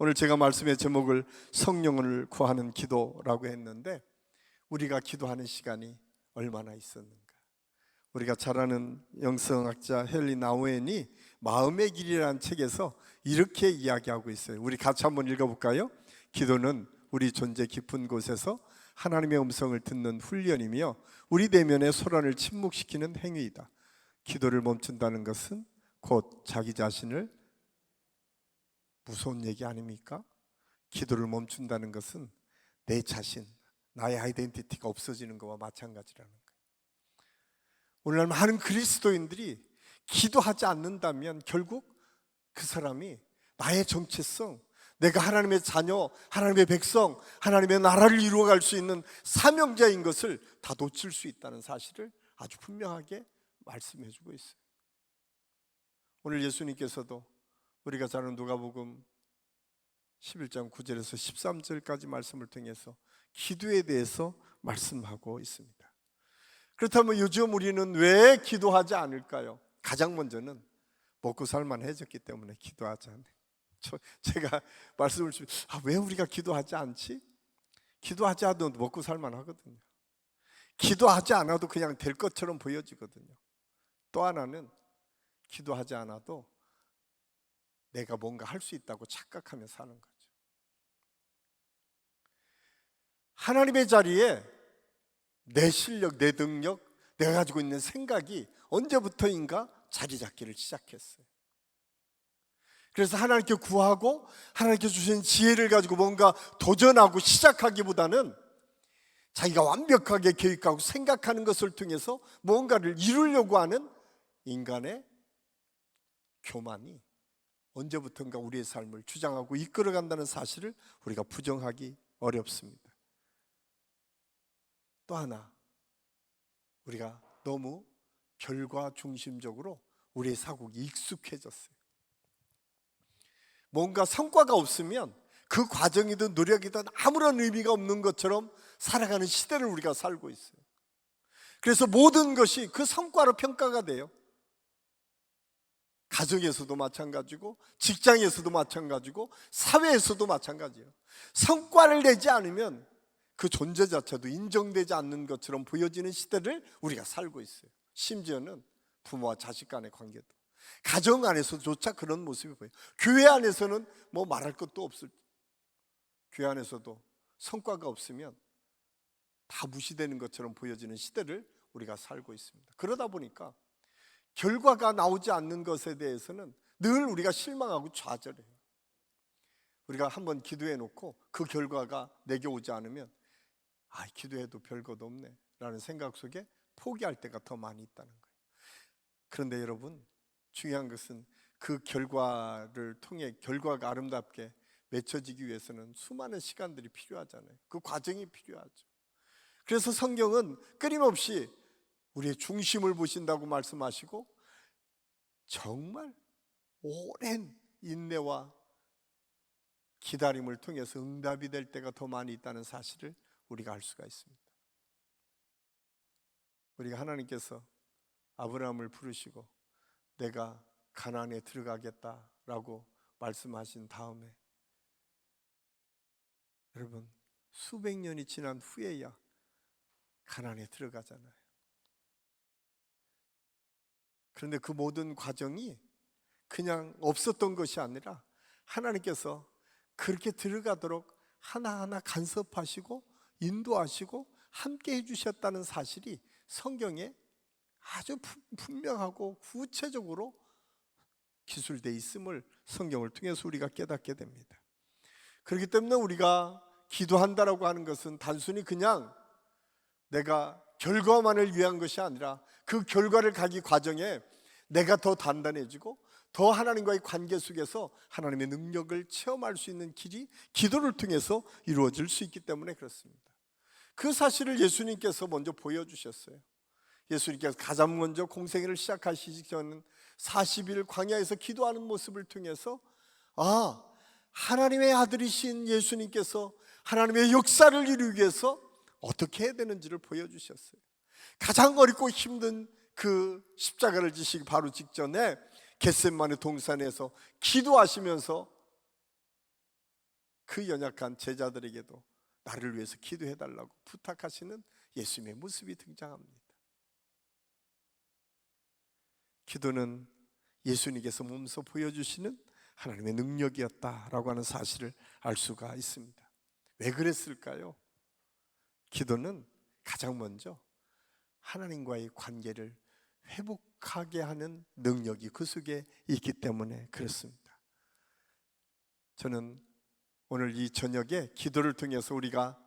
오늘 제가 말씀의 제목을 성령을 구하는 기도라고 했는데, 우리가 기도하는 시간이 얼마나 있었는가. 우리가 잘 아는 영성학자 헨리 나우엔이 마음의 길이라는 책에서 이렇게 이야기하고 있어요. 우리 같이 한번 읽어볼까요? 기도는 우리 존재 깊은 곳에서 하나님의 음성을 듣는 훈련이며 우리 내면의 소란을 침묵시키는 행위이다. 기도를 멈춘다는 것은 곧 자기 자신을, 무서운 얘기 아닙니까? 기도를 멈춘다는 것은 내 자신, 나의 아이덴티티가 없어지는 것과 마찬가지라는 거예요. 오늘날 많은 그리스도인들이 기도하지 않는다면 결국 그 사람이 나의 정체성, 내가 하나님의 자녀, 하나님의 백성, 하나님의 나라를 이루어갈 수 있는 사명자인 것을 다 놓칠 수 있다는 사실을 아주 분명하게 말씀해 주고 있어요. 오늘 예수님께서도 우리가 잘 아는 누가복음 11장 9절에서 13절까지 말씀을 통해서 기도에 대해서 말씀하고 있습니다. 그렇다면 요즘 우리는 왜 기도하지 않을까요? 가장 먼저는 먹고 살만해졌기 때문에 기도하지 않아요. 제가 말씀을 주면 왜 우리가 기도하지 않지? 기도하지 않아도 먹고 살만하거든요. 기도하지 않아도 그냥 될 것처럼 보여지거든요. 또 하나는 기도하지 않아도 내가 뭔가 할 수 있다고 착각하며 사는 거죠. 하나님의 자리에 내 실력, 내 능력, 내가 가지고 있는 생각이 언제부터인가 자리 잡기를 시작했어요. 그래서 하나님께 구하고 하나님께 주신 지혜를 가지고 뭔가 도전하고 시작하기보다는 자기가 완벽하게 계획하고 생각하는 것을 통해서 뭔가를 이루려고 하는 인간의 교만이 언제부턴가 우리의 삶을 주장하고 이끌어간다는 사실을 우리가 부정하기 어렵습니다. 또 하나, 우리가 너무 결과 중심적으로 우리의 사고가 익숙해졌어요. 뭔가 성과가 없으면 그 과정이든 노력이든 아무런 의미가 없는 것처럼 살아가는 시대를 우리가 살고 있어요. 그래서 모든 것이 그 성과로 평가가 돼요. 가정에서도 마찬가지고 직장에서도 마찬가지고 사회에서도 마찬가지예요. 성과를 내지 않으면 그 존재 자체도 인정되지 않는 것처럼 보여지는 시대를 우리가 살고 있어요. 심지어는 부모와 자식 간의 관계도, 가정 안에서조차 그런 모습이 보여요. 교회 안에서는 뭐 말할 것도 없을, 교회 안에서도 성과가 없으면 다 무시되는 것처럼 보여지는 시대를 우리가 살고 있습니다. 그러다 보니까 결과가 나오지 않는 것에 대해서는 늘 우리가 실망하고 좌절해요. 우리가 한번 기도해 놓고 그 결과가 내게 오지 않으면 기도해도 별것 없네 라는 생각 속에 포기할 때가 더 많이 있다는 거예요. 그런데 여러분, 중요한 것은 그 결과를 통해 결과가 아름답게 맺혀지기 위해서는 수많은 시간들이 필요하잖아요. 그 과정이 필요하죠. 그래서 성경은 끊임없이 우리의 중심을 보신다고 말씀하시고 정말 오랜 인내와 기다림을 통해서 응답이 될 때가 더 많이 있다는 사실을 우리가 알 수가 있습니다. 우리가 하나님께서 아브라함을 부르시고 내가 가나안에 들어가겠다라고 말씀하신 다음에 여러분, 수백 년이 지난 후에야 가나안에 들어가잖아요. 그런데 그 모든 과정이 그냥 없었던 것이 아니라 하나님께서 그렇게 들어가도록 하나하나 간섭하시고 인도하시고 함께 해주셨다는 사실이 성경에 아주 분명하고 구체적으로 기술되어 있음을 성경을 통해서 우리가 깨닫게 됩니다. 그렇기 때문에 우리가 기도한다라고 하는 것은 단순히 그냥 내가 결과만을 위한 것이 아니라 그 결과를 가기 과정에 내가 더 단단해지고 더 하나님과의 관계 속에서 하나님의 능력을 체험할 수 있는 길이 기도를 통해서 이루어질 수 있기 때문에 그렇습니다. 그 사실을 예수님께서 먼저 보여주셨어요. 예수님께서 가장 먼저 공생애를 시작하시기 전 40일 광야에서 기도하는 모습을 통해서 하나님의 아들이신 예수님께서 하나님의 역사를 이루기 위해서 어떻게 해야 되는지를 보여주셨어요. 가장 어렵고 힘든 그 십자가를 지시기 바로 직전에 겟세마네 동산에서 기도하시면서 그 연약한 제자들에게도 나를 위해서 기도해달라고 부탁하시는 예수님의 모습이 등장합니다. 기도는 예수님께서 몸소 보여주시는 하나님의 능력이었다라고 하는 사실을 알 수가 있습니다. 왜 그랬을까요? 기도는 가장 먼저 하나님과의 관계를 회복하게 하는 능력이 그 속에 있기 때문에 그렇습니다. 저는 오늘 이 저녁에 기도를 통해서 우리가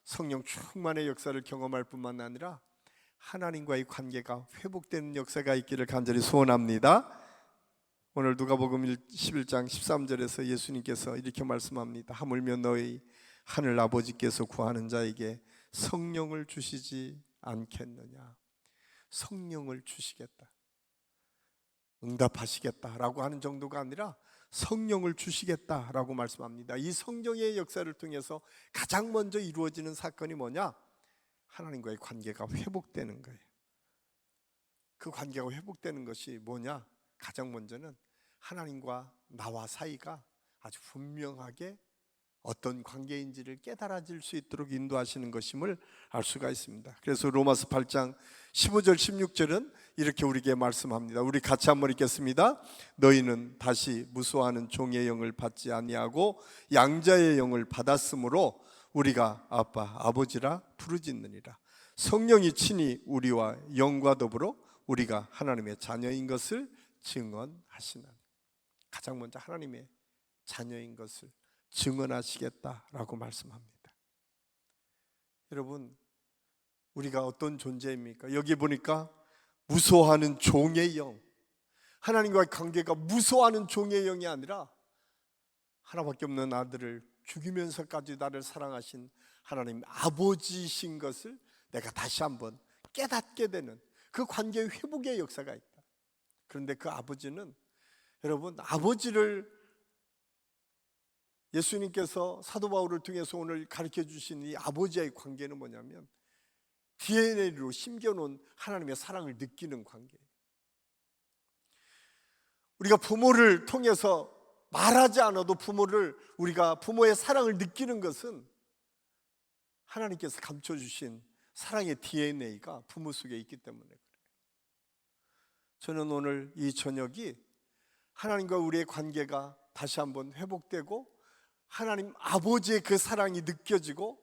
성령 충만의 역사를 경험할 뿐만 아니라 하나님과의 관계가 회복되는 역사가 있기를 간절히 소원합니다. 오늘 누가복음 11장 13절에서 예수님께서 이렇게 말씀합니다. 하물며 너희 하늘 아버지께서 구하는 자에게 성령을 주시지 않겠느냐. 성령을 주시겠다, 응답하시겠다라고 하는 정도가 아니라 성령을 주시겠다라고 말씀합니다. 이 성령의 역사를 통해서 가장 먼저 이루어지는 사건이 뭐냐? 하나님과의 관계가 회복되는 거예요. 그 관계가 회복되는 것이 뭐냐? 가장 먼저는 하나님과 나와 사이가 아주 분명하게 어떤 관계인지를 깨달아질 수 있도록 인도하시는 것임을 알 수가 있습니다. 그래서 로마서 8장 15절 16절은 이렇게 우리에게 말씀합니다. 우리 같이 한번 읽겠습니다. 너희는 다시 무소하는 종의 영을 받지 아니하고 양자의 영을 받았으므로 우리가 아빠 아버지라 부르짖느니라. 성령이 친히 우리와 영과 더불어 우리가 하나님의 자녀인 것을 증언하시나니. 가장 먼저 하나님의 자녀인 것을 증언하시겠다라고 말씀합니다. 여러분, 우리가 어떤 존재입니까? 여기 보니까 무소하는 종의 영, 하나님과의 관계가 무소하는 종의 영이 아니라 하나밖에 없는 아들을 죽이면서까지 나를 사랑하신 하나님 아버지이신 것을 내가 다시 한번 깨닫게 되는 그 관계의 회복의 역사가 있다. 그런데 그 아버지는, 여러분, 아버지를 예수님께서 사도 바울을 통해서 오늘 가르쳐 주신 이 아버지와의 관계는 뭐냐면 DNA로 심겨놓은 하나님의 사랑을 느끼는 관계예요. 우리가 부모를 통해서 말하지 않아도 우리가 부모의 사랑을 느끼는 것은 하나님께서 감춰주신 사랑의 DNA가 부모 속에 있기 때문에 그래요. 저는 오늘 이 저녁이 하나님과 우리의 관계가 다시 한번 회복되고 하나님 아버지의 그 사랑이 느껴지고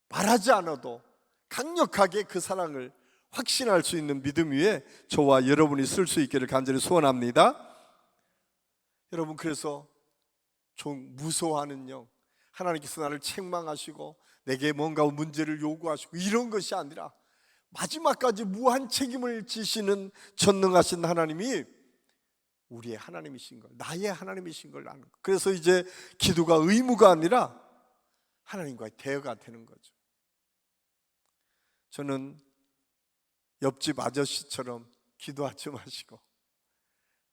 말하지 않아도 강력하게 그 사랑을 확신할 수 있는 믿음 위에 저와 여러분이 쓸 수 있기를 간절히 소원합니다. 여러분, 그래서 좀 무서워하는 영, 하나님께서 나를 책망하시고 내게 뭔가 문제를 요구하시고 이런 것이 아니라 마지막까지 무한 책임을 지시는 전능하신 하나님이 우리의 하나님이신 걸, 나의 하나님이신 걸 아는 것. 그래서 이제 기도가 의무가 아니라 하나님과의 대화가 되는 거죠. 저는 옆집 아저씨처럼 기도하지 마시고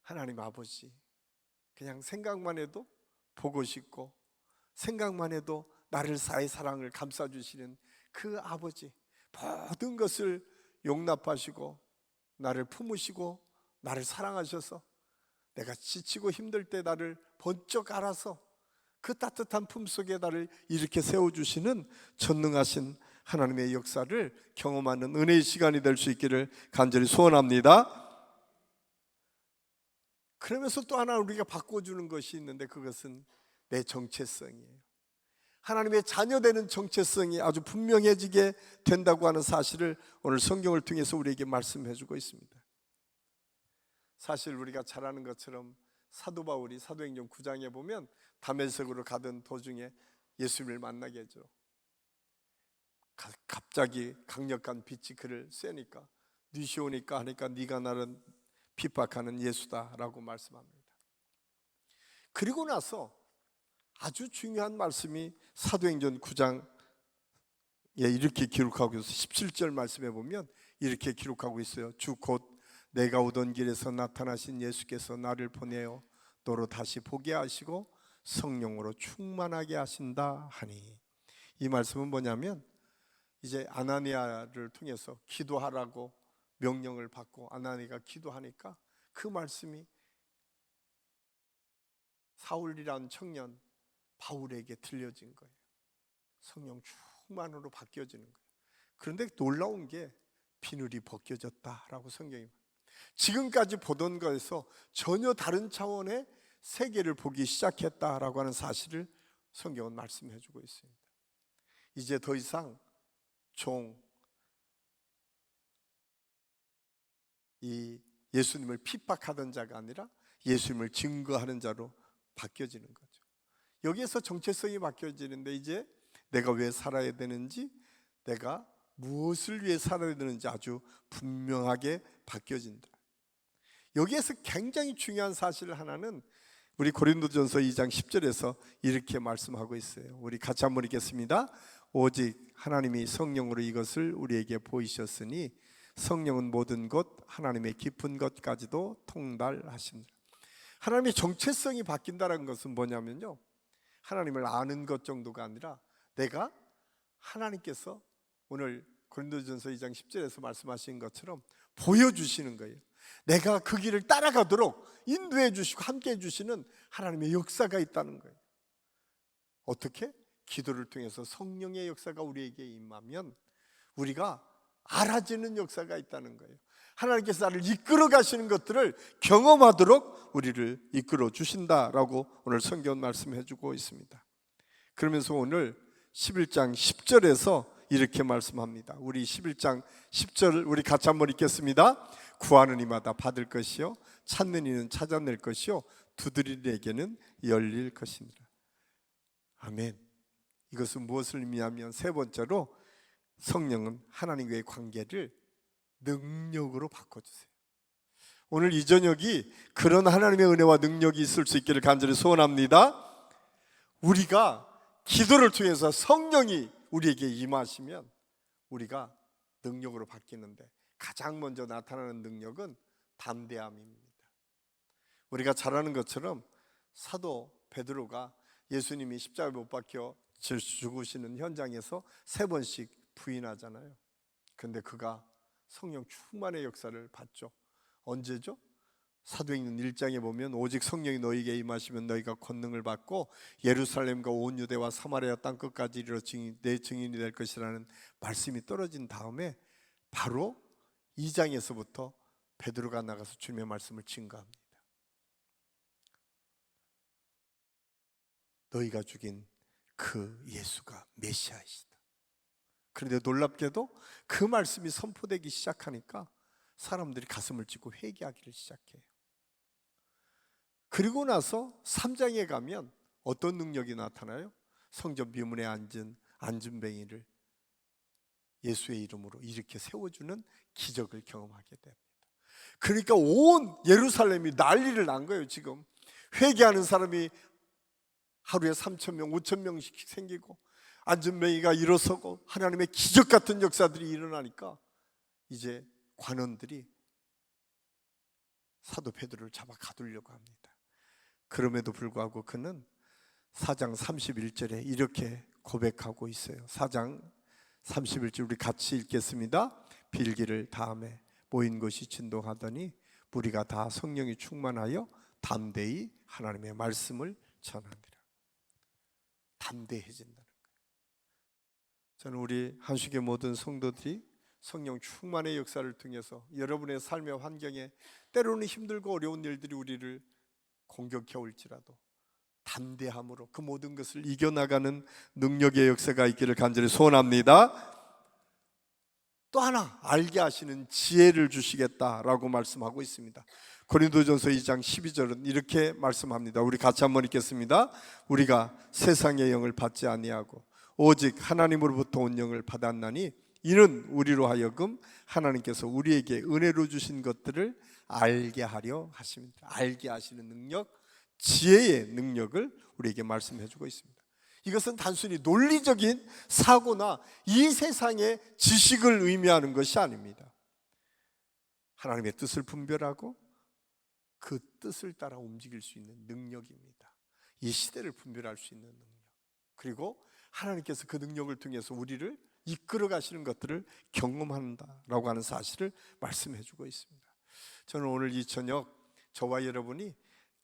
하나님 아버지, 그냥 생각만 해도 보고 싶고 생각만 해도 나를 사랑을 감싸주시는 그 아버지, 모든 것을 용납하시고 나를 품으시고 나를 사랑하셔서 내가 지치고 힘들 때 나를 번쩍 알아서 그 따뜻한 품속에 나를 이렇게 세워주시는 전능하신 하나님의 역사를 경험하는 은혜의 시간이 될 수 있기를 간절히 소원합니다. 그러면서 또 하나 우리가 바꿔주는 것이 있는데 그것은 내 정체성이에요. 하나님의 자녀되는 정체성이 아주 분명해지게 된다고 하는 사실을 오늘 성경을 통해서 우리에게 말씀해 주고 있습니다. 사실 우리가 잘 아는 것처럼 사도 바울이 사도행전 9장에 보면 다메섹으로 가던 도중에 예수님을 만나게 하죠. 갑자기 강력한 빛이 그를 쐬니까 니시오니까 하니까 네가 나를 핍박하는 예수다라고 말씀합니다. 그리고 나서 아주 중요한 말씀이 사도행전 9장에 이렇게 기록하고 있어요. 17절 말씀에 보면 이렇게 기록하고 있어요. 주 곧 내가 오던 길에서 나타나신 예수께서 나를 보내어 너로 다시 보게 하시고 성령으로 충만하게 하신다 하니. 이 말씀은 뭐냐면 이제 아나니아를 통해서 기도하라고 명령을 받고 아나니아가 기도하니까 그 말씀이 사울이라는 청년, 바울에게 들려진 거예요. 성령 충만으로 바뀌어지는 거예요. 그런데 놀라운 게 비늘이 벗겨졌다라고 성경이, 지금까지 보던 것에서 전혀 다른 차원의 세계를 보기 시작했다라고 하는 사실을 성경은 말씀해 주고 있습니다. 이제 더 이상 이 예수님을 핍박하던 자가 아니라 예수님을 증거하는 자로 바뀌어지는 거죠. 여기에서 정체성이 바뀌어지는데, 이제 내가 왜 살아야 되는지, 내가 무엇을 위해 살아야 되는지 아주 분명하게 바뀌어진다. 여기에서 굉장히 중요한 사실 하나는 우리 고린도전서 2장 10절에서 이렇게 말씀하고 있어요. 우리 같이 한번 읽겠습니다. 오직 하나님이 성령으로 이것을 우리에게 보이셨으니 성령은 모든 것 하나님의 깊은 것까지도 통달하십니다. 하나님의 정체성이 바뀐다는 것은 뭐냐면요, 하나님을 아는 것 정도가 아니라 내가 하나님께서 오늘 고린도전서 2장 10절에서 말씀하신 것처럼 보여주시는 거예요. 내가 그 길을 따라가도록 인도해 주시고 함께 해 주시는 하나님의 역사가 있다는 거예요. 어떻게? 기도를 통해서 성령의 역사가 우리에게 임하면 우리가 알아지는 역사가 있다는 거예요. 하나님께서 나를 이끌어 가시는 것들을 경험하도록 우리를 이끌어 주신다라고 오늘 성경 말씀해 주고 있습니다. 그러면서 오늘 11장 10절에서 이렇게 말씀합니다. 우리 11장 10절 우리 같이 한번 읽겠습니다. 구하는 이마다 받을 것이요, 찾는 이는 찾아낼 것이요, 두드리는 이에게는 열릴 것입니다. 아멘. 이것은 무엇을 의미하면, 세 번째로 성령은 하나님과의 관계를 능력으로 바꿔주세요. 오늘 이 저녁이 그런 하나님의 은혜와 능력이 있을 수 있기를 간절히 소원합니다. 우리가 기도를 통해서 성령이 우리에게 임하시면 우리가 능력으로 바뀌는데, 가장 먼저 나타나는 능력은 담대함입니다. 우리가 잘 아는 것처럼 사도 베드로가 예수님이 십자가에 못 박혀 죽으시는 현장에서 3번씩 부인하잖아요. 근데 그가 성령 충만의 역사를 받죠. 언제죠? 사도행전 1장에 보면 오직 성령이 너희에게 임하시면 너희가 권능을 받고 예루살렘과 온 유대와 사마리아 땅끝까지 이르러 내 증인이 될 것이라는 말씀이 떨어진 다음에 바로 2장에서부터 베드로가 나가서 주님의 말씀을 증거합니다. 너희가 죽인 그 예수가 메시아이시다. 그런데 놀랍게도 그 말씀이 선포되기 시작하니까 사람들이 가슴을 찢고 회개하기를 시작해요. 그리고 나서 3장에 가면 어떤 능력이 나타나요? 성전 비문에 앉은 안진뱅이를 예수의 이름으로 이렇게 세워주는 기적을 경험하게 됩니다. 그러니까 온 예루살렘이 난리를 난 거예요. 지금 회개하는 사람이 하루에 3,000명, 5,000명씩 생기고 안진뱅이가 일어서고 하나님의 기적 같은 역사들이 일어나니까 이제 관원들이 사도 베드로를 잡아 가두려고 합니다. 그럼에도 불구하고 그는 4장 31절에 이렇게 고백하고 있어요. 4장 31절 우리 같이 읽겠습니다. 빌기를 다음에 모인 것이 진동하더니 무리가 다 성령이 충만하여 담대히 하나님의 말씀을 전하니라. 담대해진다는 거예요. 저는 우리 한식의 모든 성도들이 성령 충만의 역사를 통해서 여러분의 삶의 환경에 때로는 힘들고 어려운 일들이 우리를 공격해 올지라도 담대함으로 그 모든 것을 이겨나가는 능력의 역사가 있기를 간절히 소원합니다. 또 하나 알게 하시는 지혜를 주시겠다라고 말씀하고 있습니다. 고린도전서 2장 12절은 이렇게 말씀합니다. 우리 같이 한번 읽겠습니다. 우리가 세상의 영을 받지 아니하고 오직 하나님으로부터 온 영을 받았나니 이는 우리로 하여금 하나님께서 우리에게 은혜로 주신 것들을 알게 하려 하십니다. 알게 하시는 능력, 지혜의 능력을 우리에게 말씀해 주고 있습니다. 이것은 단순히 논리적인 사고나 이 세상의 지식을 의미하는 것이 아닙니다. 하나님의 뜻을 분별하고 그 뜻을 따라 움직일 수 있는 능력입니다. 이 시대를 분별할 수 있는 능력, 그리고 하나님께서 그 능력을 통해서 우리를 이끌어 가시는 것들을 경험한다라고 하는 사실을 말씀해 주고 있습니다. 저는 오늘 이 저녁 저와 여러분이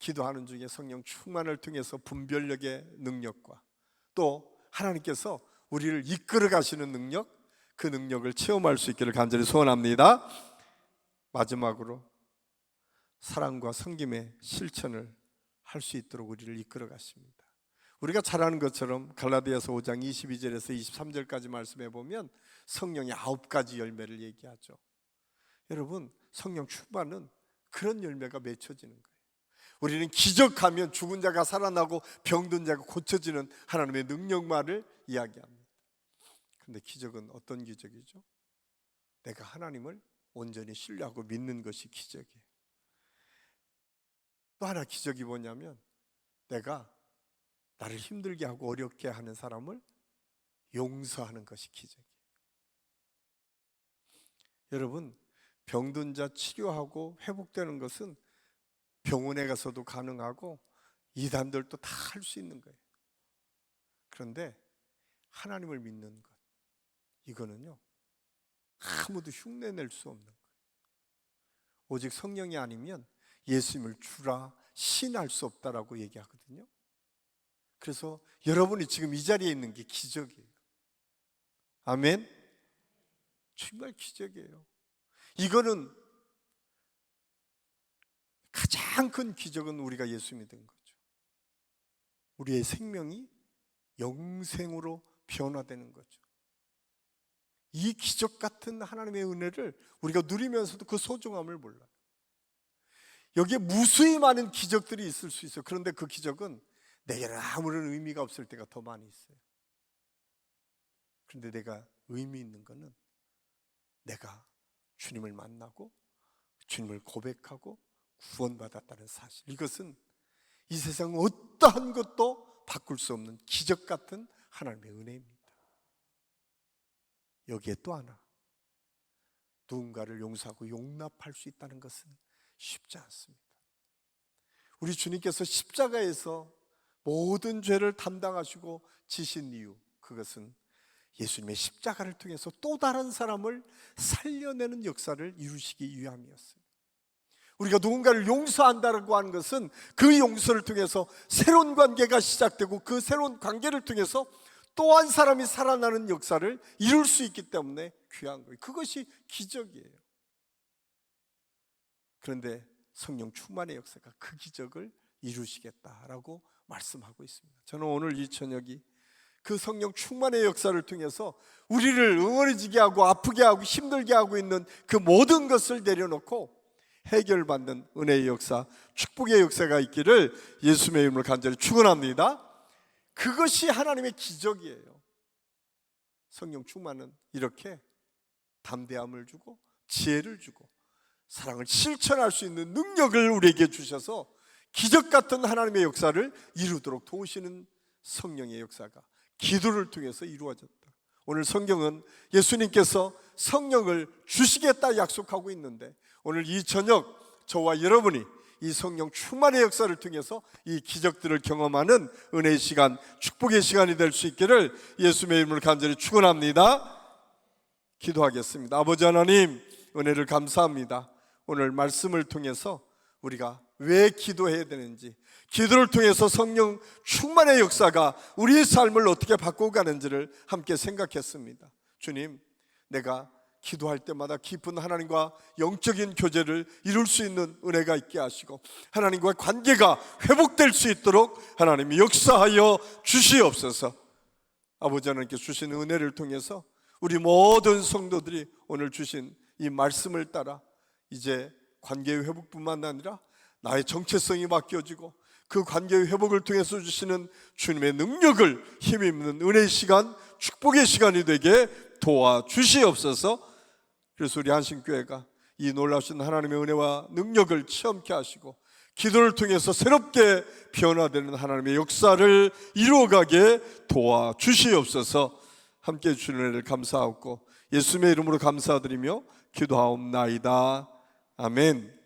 기도하는 중에 성령 충만을 통해서 분별력의 능력과 또 하나님께서 우리를 이끌어 가시는 능력, 그 능력을 체험할 수 있기를 간절히 소원합니다. 마지막으로 사랑과 섬김의 실천을 할 수 있도록 우리를 이끌어 가십니다. 우리가 잘 아는 것처럼 갈라디아서 5장 22절에서 23절까지 말씀해 보면 성령의 9가지 열매를 얘기하죠. 여러분, 성령 충만은 그런 열매가 맺혀지는 거예요. 우리는 기적하면 죽은 자가 살아나고 병든 자가 고쳐지는 하나님의 능력만을 이야기합니다. 그런데 기적은 어떤 기적이죠? 내가 하나님을 온전히 신뢰하고 믿는 것이 기적이에요. 또 하나 기적이 뭐냐면 내가 나를 힘들게 하고 어렵게 하는 사람을 용서하는 것이 기적이에요. 여러분, 병든 자 치료하고 회복되는 것은 병원에 가서도 가능하고 이단들도 다 할 수 있는 거예요. 그런데 하나님을 믿는 것, 이거는요 아무도 흉내낼 수 없는 거예요. 오직 성령이 아니면 예수님을 주라 신할 수 없다라고 얘기하거든요. 그래서 여러분이 지금 이 자리에 있는 게 기적이에요. 아멘. 정말 기적이에요. 이거는 가장 큰 기적은 우리가 예수 믿은 거죠. 우리의 생명이 영생으로 변화되는 거죠. 이 기적 같은 하나님의 은혜를 우리가 누리면서도 그 소중함을 몰라요. 여기에 무수히 많은 기적들이 있을 수 있어요. 그런데 그 기적은 내게는 아무런 의미가 없을 때가 더 많이 있어요. 그런데 내가 의미 있는 거는 내가 주님을 만나고 주님을 고백하고 구원받았다는 사실, 이것은 이 세상 어떠한 것도 바꿀 수 없는 기적 같은 하나님의 은혜입니다. 여기에 또 하나, 누군가를 용서하고 용납할 수 있다는 것은 쉽지 않습니다. 우리 주님께서 십자가에서 모든 죄를 담당하시고 지신 이유, 그것은 예수님의 십자가를 통해서 또 다른 사람을 살려내는 역사를 이루시기 위함이었어요. 우리가 누군가를 용서한다고 하는 것은 그 용서를 통해서 새로운 관계가 시작되고 그 새로운 관계를 통해서 또 한 사람이 살아나는 역사를 이룰 수 있기 때문에 귀한 거예요. 그것이 기적이에요. 그런데 성령 충만의 역사가 그 기적을 이루시겠다라고 말씀하고 있습니다. 저는 오늘 이 저녁이 그 성령 충만의 역사를 통해서 우리를 응어리지게 하고 아프게 하고 힘들게 하고 있는 그 모든 것을 내려놓고 해결받는 은혜의 역사, 축복의 역사가 있기를 예수님의 이름으로 간절히 축원합니다. 그것이 하나님의 기적이에요. 성령 충만은 이렇게 담대함을 주고 지혜를 주고 사랑을 실천할 수 있는 능력을 우리에게 주셔서 기적 같은 하나님의 역사를 이루도록 도우시는 성령의 역사가 기도를 통해서 이루어졌다. 오늘 성경은 예수님께서 성령을 주시겠다 약속하고 있는데 오늘 이 저녁 저와 여러분이 이 성령 충만의 역사를 통해서 이 기적들을 경험하는 은혜의 시간, 축복의 시간이 될 수 있기를 예수님의 이름으로 간절히 축원합니다. 기도하겠습니다. 아버지 하나님, 은혜를 감사합니다. 오늘 말씀을 통해서 우리가 왜 기도해야 되는지, 기도를 통해서 성령 충만의 역사가 우리의 삶을 어떻게 바꿔가는지를 함께 생각했습니다. 주님, 내가 기도할 때마다 깊은 하나님과 영적인 교제를 이룰 수 있는 은혜가 있게 하시고 하나님과 관계가 회복될 수 있도록 하나님이 역사하여 주시옵소서. 아버지 하나님께 주신 은혜를 통해서 우리 모든 성도들이 오늘 주신 이 말씀을 따라 이제 관계의 회복뿐만 아니라 나의 정체성이 바뀌어지고 그 관계의 회복을 통해서 주시는 주님의 능력을 힘입는 은혜의 시간, 축복의 시간이 되게 도와주시옵소서. 그래서 우리 한신교회가 이 놀라우신 하나님의 은혜와 능력을 체험케 하시고 기도를 통해서 새롭게 변화되는 하나님의 역사를 이루어가게 도와주시옵소서. 함께해 주시는 은혜를 감사하고 예수님의 이름으로 감사드리며 기도하옵나이다. 아멘.